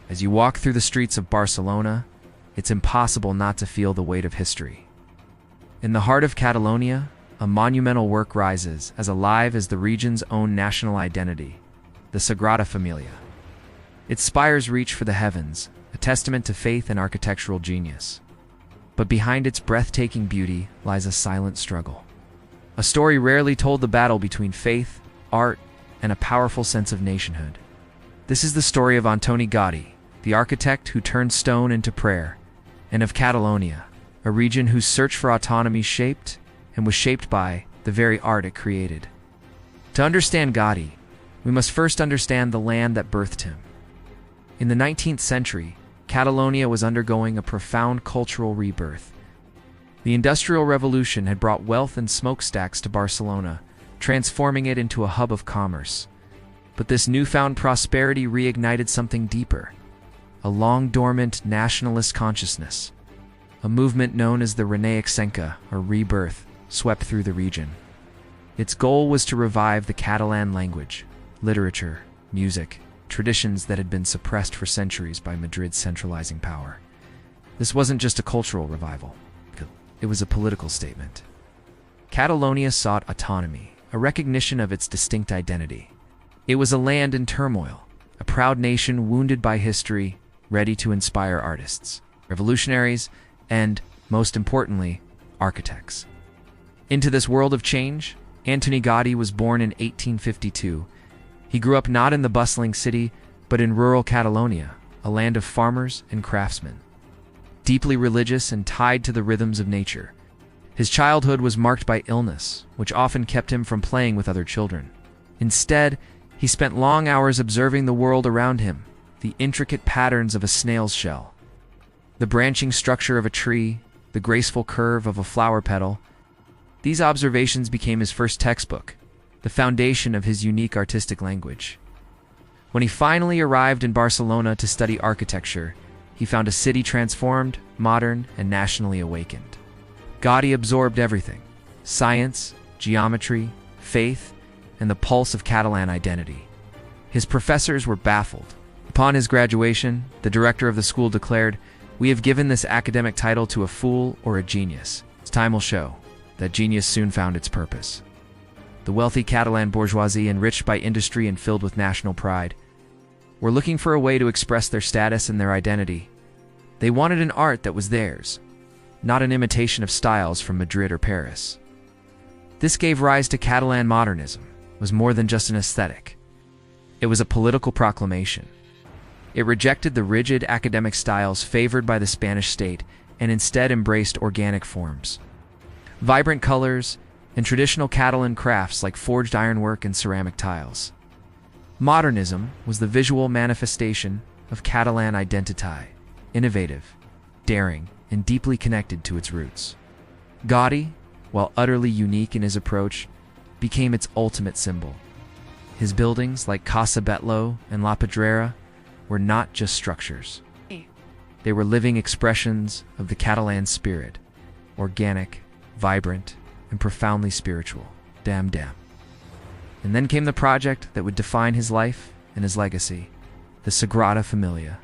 As you walk through the streets of Barcelona, it's impossible not to feel the weight of history. In the heart of Catalonia, a monumental work rises, as alive as the region's own national identity, the Sagrada Familia. Its spires reach for the heavens, a testament to faith and architectural genius. But behind its breathtaking beauty lies a silent struggle. A story rarely told: the battle between faith, art, and a powerful sense of nationhood. This is the story of Antoni Gaudí, the architect who turned stone into prayer, and of Catalonia, a region whose search for autonomy was shaped by the very art it created. To understand Gaudí, we must first understand the land that birthed him. In the 19th century, Catalonia was undergoing a profound cultural rebirth. The Industrial Revolution had brought wealth and smokestacks to Barcelona, transforming it into a hub of commerce. But this newfound prosperity reignited something deeper: a long-dormant nationalist consciousness. A movement known as the Renaixenca, or rebirth, swept through the region. Its goal was to revive the Catalan language, literature, music, traditions that had been suppressed for centuries by Madrid's centralizing power. This wasn't just a cultural revival. It was a political statement. Catalonia sought autonomy, a recognition of its distinct identity. It was a land in turmoil, a proud nation wounded by history, ready to inspire artists, revolutionaries, and, most importantly, architects. Into this world of change, Antoni Gaudí was born in 1852. He grew up not in the bustling city, but in rural Catalonia, a land of farmers and craftsmen. Deeply religious and tied to the rhythms of nature, his childhood was marked by illness, which often kept him from playing with other children. Instead, he spent long hours observing the world around him, the intricate patterns of a snail's shell, the branching structure of a tree, the graceful curve of a flower petal. These observations became his first textbook, the foundation of his unique artistic language. When he finally arrived in Barcelona to study architecture, he found a city transformed, modern, and nationally awakened. Gaudí absorbed everything: science, geometry, faith, and the pulse of Catalan identity. His professors were baffled. Upon his graduation, the director of the school declared, "We have given this academic title to a fool or a genius. Time will show." That genius soon found its purpose. The wealthy Catalan bourgeoisie, enriched by industry and filled with national pride, were looking for a way to express their status and their identity. They wanted an art that was theirs, not an imitation of styles from Madrid or Paris. This gave rise to Catalan Modernism. It was more than just an aesthetic. It was a political proclamation. It rejected the rigid academic styles favored by the Spanish state and instead embraced organic forms, vibrant colors, and traditional Catalan crafts like forged ironwork and ceramic tiles. Modernism was the visual manifestation of Catalan identité, innovative, daring, and deeply connected to its roots. Gaudí, while utterly unique in his approach, became its ultimate symbol. His buildings, like Casa Betlo and La Pedrera, were not just structures. They were living expressions of the Catalan spirit, organic, vibrant, and profoundly spiritual. Damn. And then came the project that would define his life and his legacy, the Sagrada Familia.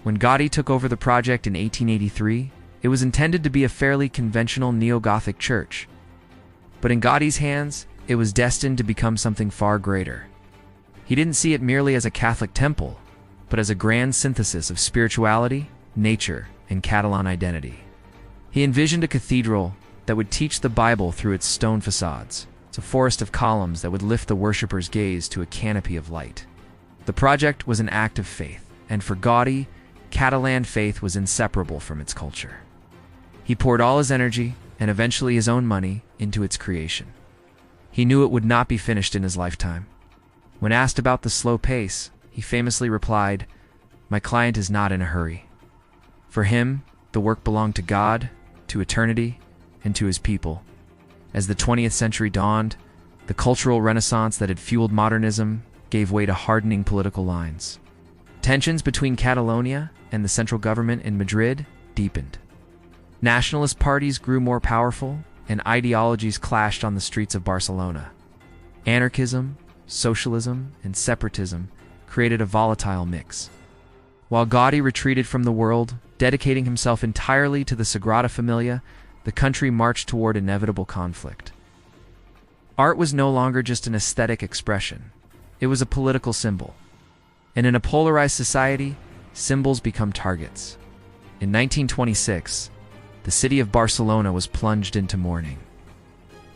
When Gaudí took over the project in 1883, it was intended to be a fairly conventional neo-Gothic church. But in Gaudí's hands, it was destined to become something far greater. He didn't see it merely as a Catholic temple, but as a grand synthesis of spirituality, nature, and Catalan identity. He envisioned a cathedral that would teach the Bible through its stone facades. It's a forest of columns that would lift the worshipper's gaze to a canopy of light. The project was an act of faith, and for Gaudí, Catalan faith was inseparable from its culture. He poured all his energy, and eventually his own money, into its creation. He knew it would not be finished in his lifetime. When asked about the slow pace, he famously replied, "My client is not in a hurry." For him, the work belonged to God, to eternity, and to his people. As the 20th century dawned, the cultural renaissance that had fueled modernism gave way to hardening political lines. Tensions between Catalonia and the central government in Madrid deepened. Nationalist parties grew more powerful, and ideologies clashed on the streets of Barcelona. Anarchism, socialism, and separatism created a volatile mix. While Gaudí retreated from the world, dedicating himself entirely to the Sagrada Familia, the country marched toward inevitable conflict. Art was no longer just an aesthetic expression. It was a political symbol. And in a polarized society, symbols become targets. In 1926, the city of Barcelona was plunged into mourning.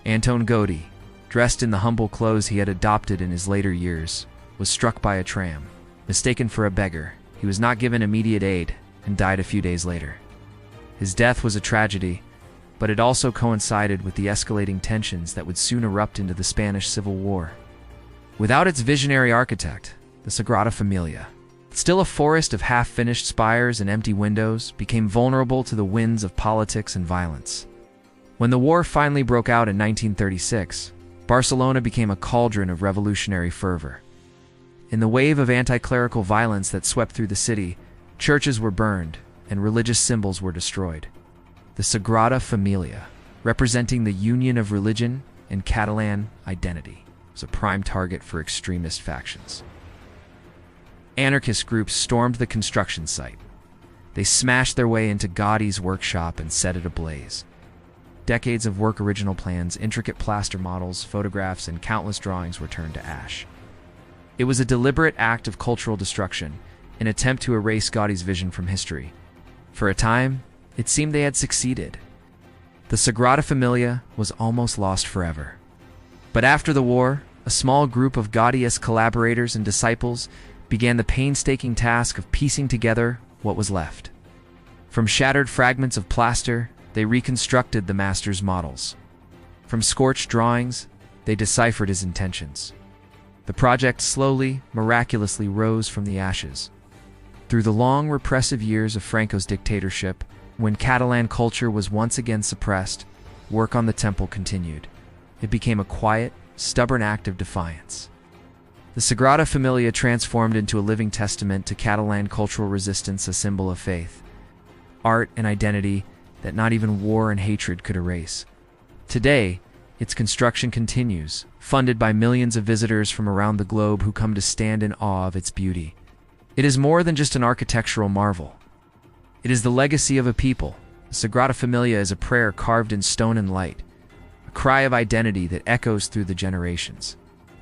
Antoni Gaudí, dressed in the humble clothes he had adopted in his later years, was struck by a tram. Mistaken for a beggar, he was not given immediate aid and died a few days later. His death was a tragedy, but it also coincided with the escalating tensions that would soon erupt into the Spanish Civil War. Without its visionary architect, the Sagrada Familia, still a forest of half-finished spires and empty windows, became vulnerable to the winds of politics and violence. When the war finally broke out in 1936, Barcelona became a cauldron of revolutionary fervor. In the wave of anti-clerical violence that swept through the city, churches were burned and religious symbols were destroyed. The Sagrada Familia, representing the union of religion and Catalan identity, was a prime target for extremist factions. Anarchist groups stormed the construction site. They smashed their way into Gaudí's workshop and set it ablaze. Decades of work, original plans, intricate plaster models, photographs, and countless drawings were turned to ash. It was a deliberate act of cultural destruction, an attempt to erase Gaudí's vision from history. For a time, it seemed they had succeeded. The Sagrada Familia was almost lost forever. But after the war, a small group of Gaudí's collaborators and disciples began the painstaking task of piecing together what was left. From shattered fragments of plaster, they reconstructed the master's models. From scorched drawings, they deciphered his intentions. The project slowly, miraculously rose from the ashes. Through the long, repressive years of Franco's dictatorship, when Catalan culture was once again suppressed, work on the temple continued. It became a quiet, stubborn act of defiance. The Sagrada Familia transformed into a living testament to Catalan cultural resistance, a symbol of faith, art, and identity that not even war and hatred could erase. Today, its construction continues, funded by millions of visitors from around the globe who come to stand in awe of its beauty. It is more than just an architectural marvel. It is the legacy of a people. The Sagrada Familia is a prayer carved in stone and light, a cry of identity that echoes through the generations.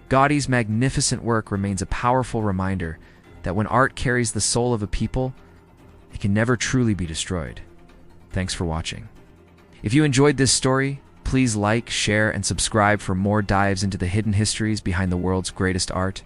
Gaudí's magnificent work remains a powerful reminder that when art carries the soul of a people, it can never truly be destroyed. Thanks for watching. If you enjoyed this story, please like, share, and subscribe for more dives into the hidden histories behind the world's greatest art.